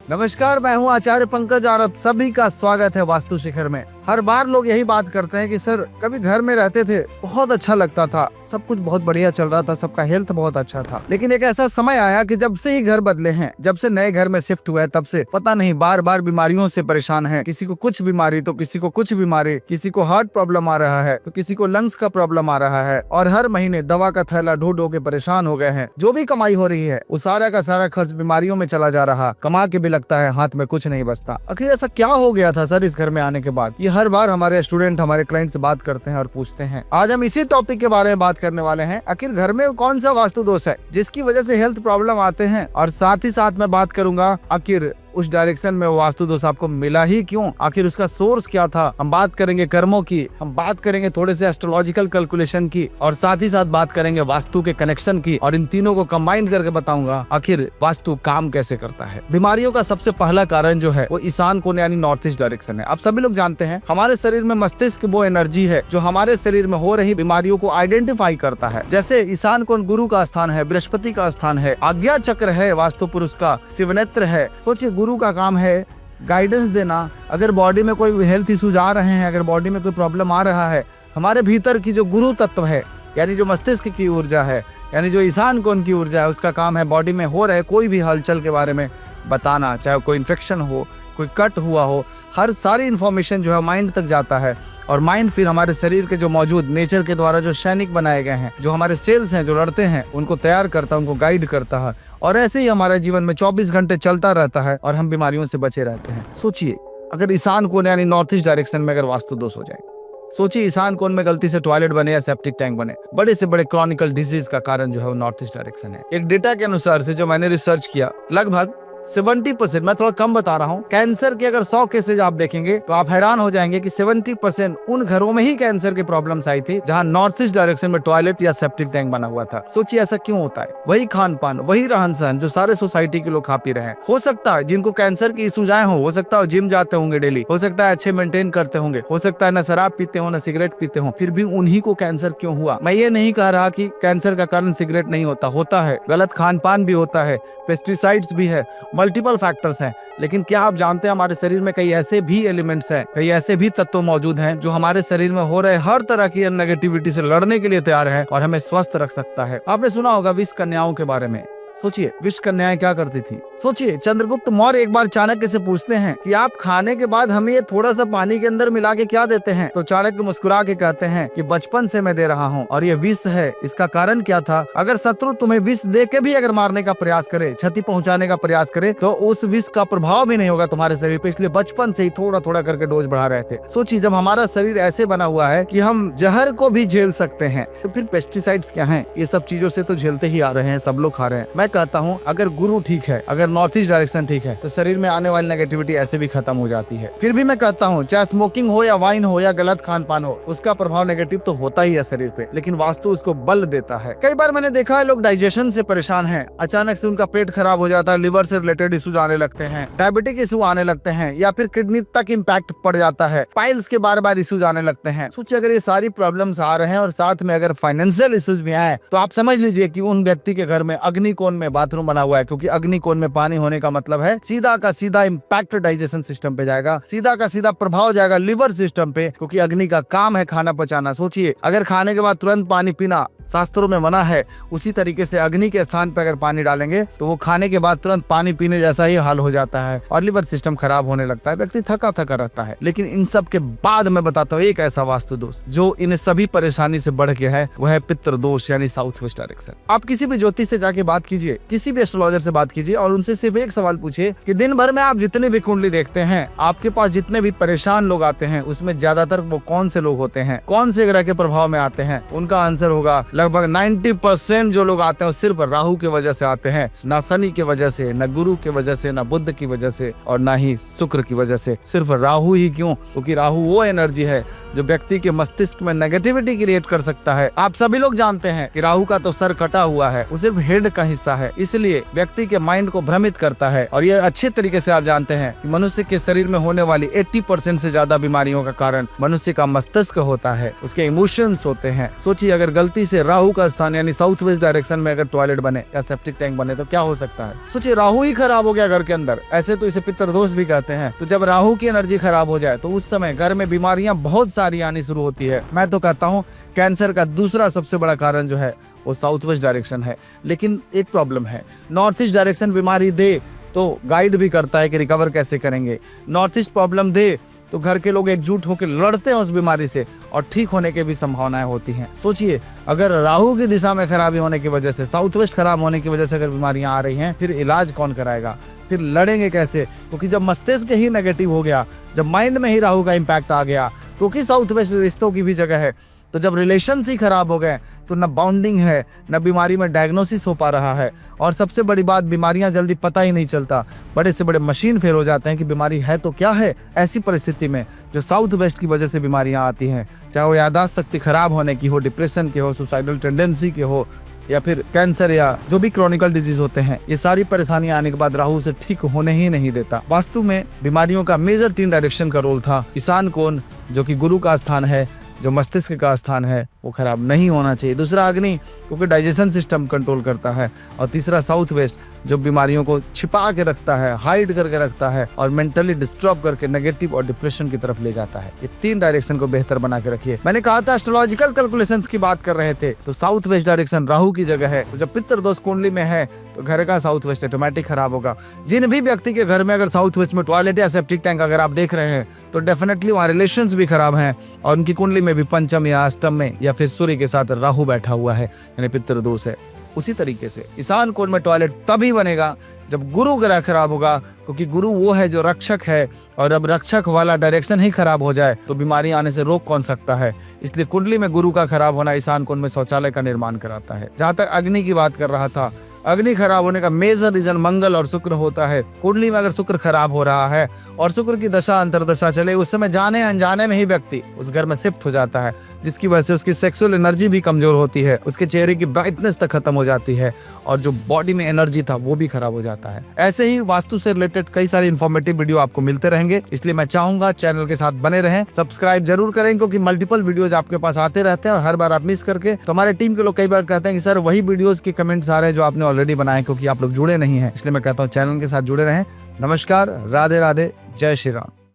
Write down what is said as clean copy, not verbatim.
नमस्कार, मैं हूं आचार्य पंकज और आप सभी का स्वागत है वास्तु शिखर में। हर बार लोग यही बात करते हैं कि सर कभी घर में रहते थे, बहुत अच्छा लगता था, सब कुछ बहुत बढ़िया चल रहा था, सबका हेल्थ बहुत अच्छा था। लेकिन एक ऐसा समय आया कि जब से ही घर बदले हैं, जब से नए घर में शिफ्ट हुए, तब से पता नहीं बार बार बीमारियों से परेशान है। किसी को कुछ बीमारी तो किसी को कुछ बीमारी, किसी को हार्ट प्रॉब्लम आ रहा है तो किसी को लंग्स का प्रॉब्लम आ रहा है, और हर महीने दवा का थैला ढो के परेशान हो गए हैं। जो भी कमाई हो रही है वो सारा का सारा खर्च बीमारियों में चला जा रहा, कमा के भी लगता है हाथ में कुछ नहीं बचता। आखिर ऐसा क्या हो गया था सर इस घर में आने के बाद? ये हर बार हमारे स्टूडेंट हमारे क्लाइंट से बात करते हैं और पूछते हैं। आज हम इसी टॉपिक के बारे में बात करने वाले हैं। आखिर घर में कौन सा वास्तु दोष है जिसकी वजह से हेल्थ प्रॉब्लम आते हैं, और साथ ही साथ मैं बात करूंगा आखिर उस डायरेक्शन में वो वास्तु दोष आपको मिला ही क्यों, आखिर उसका सोर्स क्या था। हम बात करेंगे कर्मों की, हम बात करेंगे थोड़े से एस्ट्रोलॉजिकल कैलकुलेशन की, और साथ ही साथ बात करेंगे वास्तु के कनेक्शन की, और इन तीनों को कंबाइन करके बताऊंगा आखिर वास्तु काम कैसे करता है। बीमारियों का सबसे पहला कारण जो है वो ईशान कोण यानी नॉर्थ ईस्ट डायरेक्शन है। आप सभी लोग जानते हैं हमारे शरीर में मस्तिष्क वो एनर्जी है जो हमारे शरीर में हो रही बीमारियों को आइडेंटिफाई करता है। जैसे ईशान कोण गुरु का स्थान है, बृहस्पति का स्थान है, आज्ञा चक्र है वास्तु पुरुष का, शिवनेत्र है। सोचिए, गुरु का काम है गाइडेंस देना। अगर बॉडी में कोई हेल्थ इश्यूज आ रहे हैं, अगर बॉडी में कोई प्रॉब्लम आ रहा है, हमारे भीतर की जो गुरु तत्व है यानी जो मस्तिष्क की ऊर्जा है, यानी जो ईशान कोण की ऊर्जा है, उसका काम है बॉडी में हो रहे कोई भी हलचल के बारे में बताना। चाहे कोई इन्फेक्शन हो, कोई कट हुआ हो, हर सारी इन्फॉर्मेशन जो है माइंड तक जाता है, और माइंड फिर हमारे शरीर के जो मौजूद नेचर के द्वारा जो सैनिक बनाए गए हैं, जो हमारे सेल्स हैं जो लड़ते हैं, उनको तैयार करता है, उनको गाइड करता है, और ऐसे ही हमारे जीवन में 24 घंटे चलता रहता है और हम बीमारियों से बचे रहते हैं। सोचिए, अगर ईशान कोण यानी नॉर्थ ईस्ट डायरेक्शन में अगर वास्तु दोष हो जाए, सोचिए ईशान कोण में गलती से टॉयलेट बने या सेप्टिक टैंक बने, बड़े से बड़े क्रॉनिकल डिजीज का कारण जो है वो नॉर्थ ईस्ट डायरेक्शन है। एक डेटा के अनुसार से जो मैंने रिसर्च किया, लगभग 70%, मैं थोड़ा कम बता रहा हूँ, कैंसर के अगर 100 केसेज आप देखेंगे तो आप हैरान हो जाएंगे कि 70% उन घरों में ही कैंसर की प्रॉब्लम्स आई थी जहाँ नॉर्थ ईस्ट डायरेक्शन में टॉयलेट या सेप्टिक टैंक बना हुआ था। सोचिए ऐसा क्यों होता है? वही खान पान, वही रहन सहन जो सारे सोसाइटी के लोग खा पी रहे हैं। हो सकता है जिनको कैंसर की इश्यूज आए हो सकता है जिम जाते होंगे डेली, हो सकता है अच्छे मेंटेन करते होंगे, हो सकता है ना शराब पीते हो ना सिगरेट पीते हो, फिर भी उन्हीं को कैंसर क्यों हुआ? मैं ये नहीं कह रहा कि कैंसर का कारण सिगरेट नहीं होता है, गलत खान पान भी होता है, पेस्टिसाइड्स भी है, मल्टीपल फैक्टर्स हैं। लेकिन क्या आप जानते हैं हमारे शरीर में कई ऐसे भी एलिमेंट्स हैं, कई ऐसे भी तत्व मौजूद हैं जो हमारे शरीर में हो रहे हर तरह की नेगेटिविटी से लड़ने के लिए तैयार है और हमें स्वस्थ रख सकता है। आपने सुना होगा विष कन्याओं के बारे में। सोचिए विष कन्याएं क्या करती थी। सोचिए चंद्रगुप्त मौर्य एक बार चाणक्य से पूछते हैं कि आप खाने के बाद हमें ये थोड़ा सा पानी के अंदर मिला के क्या देते हैं? तो चाणक्य मुस्कुरा के कहते हैं कि बचपन से मैं दे रहा हूँ और ये विष है। इसका कारण क्या था? अगर शत्रु तुम्हें विष दे के भी अगर मारने का प्रयास करे, क्षति पहुंचाने का प्रयास करे, तो उस विष का प्रभाव भी नहीं होगा तुम्हारे शरीर पे, इसलिए बचपन से ही थोड़ा थोड़ा करके डोज बढ़ा रहे थे। सोचिए जब हमारा शरीर ऐसे बना हुआ है कि हम जहर को भी झेल सकते हैं, तो फिर पेस्टिसाइड्स क्या है? ये सब चीजों से तो झेलते ही आ रहे हैं, सब लोग खा रहे हैं। मैं कहता हूँ अगर गुरु ठीक है, अगर नॉर्थ ईस्ट डायरेक्शन ठीक है, तो शरीर में आने वाली नेगेटिविटी ऐसे भी खत्म हो जाती है। फिर भी मैं कहता हूँ चाहे स्मोकिंग हो या वाइन हो या गलत खान पान हो, उसका प्रभाव नेगेटिव तो होता ही है शरीर पे, लेकिन वास्तु उसको बल देता है। कई बार मैंने देखा है लोग डाइजेशन से परेशान हैं, अचानक से उनका पेट खराब हो जाता है, लिवर से रिलेटेड इश्यूज आने लगते हैं, डायबिटिक इशू आने लगते हैं, या फिर किडनी तक इम्पैक्ट पड़ जाता है, पाइल्स के बार बार इश्यूज आने लगते हैं। सोचिए अगर ये सारी प्रॉब्लम्स आ रहे हैं और साथ में अगर फाइनेंशियल इश्यूज भी आए, तो आप समझ लीजिए कि उन व्यक्ति के घर में अग्नि कोण में बाथरूम बना हुआ है, क्योंकि अग्नि कोण में पानी होने का मतलब है सीधा का सीधा इम्पैक्ट डाइजेशन सिस्टम पे जाएगा, सीधा का सीधा प्रभाव जाएगा लिवर सिस्टम पे, क्योंकि अग्नि का काम है खाना पचाना। सोचिए अगर खाने के बाद तुरंत पानी पीना शास्त्रों में मना है, उसी तरीके से अग्नि के स्थान पर अगर पानी डालेंगे तो वो खाने के बाद तुरंत पानी पीने जैसा ही हाल हो जाता है और लिवर सिस्टम खराब होने लगता है, व्यक्ति थका थका रहता है। लेकिन इन सब के बाद मैं बताता हूँ एक ऐसा वास्तु दोष जो इन सभी परेशानी से बढ़ के है, वह है पितृ दोष यानी साउथ वेस्ट डायरेक्शन। आप किसी भी ज्योतिष से जाके बात कीजिए, किसी भी एस्ट्रोलॉजर से बात कीजिए और उनसे सिर्फ एक सवाल पूछिए कि दिन भर में आप जितने भी कुंडली देखते हैं, आपके पास जितने भी परेशान लोग आते हैं, उसमें ज्यादातर वो कौन से लोग होते हैं, कौन से ग्रह के प्रभाव में आते हैं? उनका आंसर होगा लगभग 90% जो लोग आते हैं सिर्फ राहु की वजह से आते हैं, ना शनि की वजह से, ना गुरु की वजह से, ना बुध की वजह से, और ना ही शुक्र की वजह से, सिर्फ राहु ही। क्यों? क्योंकि राहु वो एनर्जी है जो व्यक्ति के मस्तिष्क में नेगेटिविटी क्रिएट कर सकता है। आप सभी लोग जानते हैं कि राहु का तो सर कटा हुआ है, वो सिर्फ हेड का हिस्सा हिस्सा है, इसलिए व्यक्ति के माइंड को भ्रमित करता है। और ये अच्छे तरीके से आप जानते हैं कि मनुष्य के शरीर में होने वाली 80% से ज्यादा बीमारियों का कारण मनुष्य का मस्तिष्क होता है, उसके इमोशंस होते हैं। सोचिए, अगर गलती से राहु का स्थान यानी साउथ वेस्ट डायरेक्शन में अगर टॉयलेट बने या सेप्टिक टैंक बने तो क्या हो सकता है। सोचिए, राहु ही खराब हो गया घर के अंदर, ऐसे तो इसे पितृदोष भी कहते हैं। तो जब राहु की एनर्जी खराब हो जाए तो उस समय घर में बीमारियां बहुत सारी आनी शुरू होती है। मैं तो कहता हूँ कैंसर का दूसरा सबसे बड़ा कारण जो है वो साउथ वेस्ट डायरेक्शन है। लेकिन एक प्रॉब्लम है, नॉर्थ ईस्ट डायरेक्शन बीमारी दे तो गाइड भी करता है कि रिकवर कैसे करेंगे। नॉर्थ ईस्ट प्रॉब्लम दे तो घर के लोग एकजुट होकर लड़ते हैं उस बीमारी से और ठीक होने की भी संभावनाएं होती हैं। सोचिए, अगर राहु की दिशा में खराबी होने की वजह से, साउथ वेस्ट खराब होने की वजह से अगर बीमारियां आ रही हैं, फिर इलाज कौन कराएगा, फिर लड़ेंगे कैसे? क्योंकि जब मस्तिष्क ही नेगेटिव हो गया, जब माइंड में ही राहु का इम्पैक्ट आ गया, क्योंकि साउथ वेस्ट रिश्तों की भी जगह है, तो जब रिलेशंस ही खराब हो गए तो न बाउंडिंग है, न बीमारी में डायग्नोसिस हो पा रहा है। और सबसे बड़ी बात, बीमारियां जल्दी पता ही नहीं चलता, बड़े से बड़े मशीन फेल हो जाते हैं कि बीमारी है तो क्या है। ऐसी परिस्थिति में जो साउथ वेस्ट की वजह से बीमारियां आती हैं, चाहे वो याददाश्त शक्ति खराब होने की हो, डिप्रेशन के हो, सुसाइडल टेंडेंसी के हो, या फिर कैंसर या जो भी क्रॉनिकल डिजीज होते हैं, ये सारी परेशानियां आने के बाद राहु से ठीक होने ही नहीं देता। वास्तु में बीमारियों का मेजर 3 डायरेक्शन का रोल था। ईशान कोण जो कि गुरु का स्थान है, जो मस्तिष्क का स्थान है, वो खराब नहीं होना चाहिए। दूसरा अग्नि, क्योंकि डाइजेशन सिस्टम कंट्रोल करता है। और तीसरा साउथ वेस्ट, जो बीमारियों को छिपा के रखता है, हाइड करके रखता है और मेंटली डिस्टर्ब करके नेगेटिव और डिप्रेशन की तरफ ले जाता है। ये 3 डायरेक्शन को बेहतर बना के रखिए। मैंने कहा था एस्ट्रोलॉजिकल कैलकुलेशंस की बात कर रहे थे, तो साउथ वेस्ट डायरेक्शन राहु की जगह है। तो जब पितृदोष कुंडली में है तो घर का साउथ वेस्ट ऑटोमेटिक खराब होगा। जिन भी व्यक्ति के घर में अगर साउथ वेस्ट में टॉयलेट या सेप्टिक टैंक अगर आप देख रहे हैं तो डेफिनेटली वहाँ रिलेशंस भी खराब हैं और उनकी कुंडली में भी पंचम या अष्टम में या फिर सूर्य के साथ राहु बैठा हुआ है, यानी पितृदोष है। उसी तरीके से ईशान कोण में टॉयलेट तभी बनेगा जब गुरु ग्रह खराब होगा, क्योंकि गुरु वो है जो रक्षक है, और अब रक्षक वाला डायरेक्शन ही खराब हो जाए तो बीमारी आने से रोक कौन सकता है। इसलिए कुंडली में गुरु का खराब होना ईशान कोण में शौचालय का निर्माण कराता है। जहां तक अग्नि की बात कर रहा था, अग्नि खराब होने का मेजर रीजन मंगल और शुक्र होता है। कुंडली में अगर शुक्र खराब हो रहा है और शुक्र की दशा अंतरदशा चले, उस समय जाने अनजाने में ही व्यक्ति उस घर में शिफ्ट हो जाता है, जिसकी वजह से उसकी सेक्सुअल एनर्जी भी कमजोर होती है, उसके चेहरे की ब्राइटनेस तक खत्म हो जाती है और जो बॉडी में एनर्जी था वो भी खराब हो जाता है। ऐसे ही वास्तु से रिलेटेड कई सारे इन्फॉर्मेटिव वीडियो आपको मिलते रहेंगे, इसलिए मैं चाहूंगा चैनल के साथ बने रहें, सब्सक्राइब जरूर करें, क्योंकि मल्टीपल वीडियोज आपके पास आते रहते हैं और हर बार आप मिस करके, तो हमारे टीम के लोग कई बार कहते हैं कि सर वही वीडियोज के कमेंट्स आ रहे हैं जो आपने ऑलरेडी बनाए, क्योंकि आप लोग जुड़े नहीं हैं। इसलिए मैं कहता हूँ चैनल के साथ जुड़े रहें। नमस्कार, राधे राधे, जय श्री राम।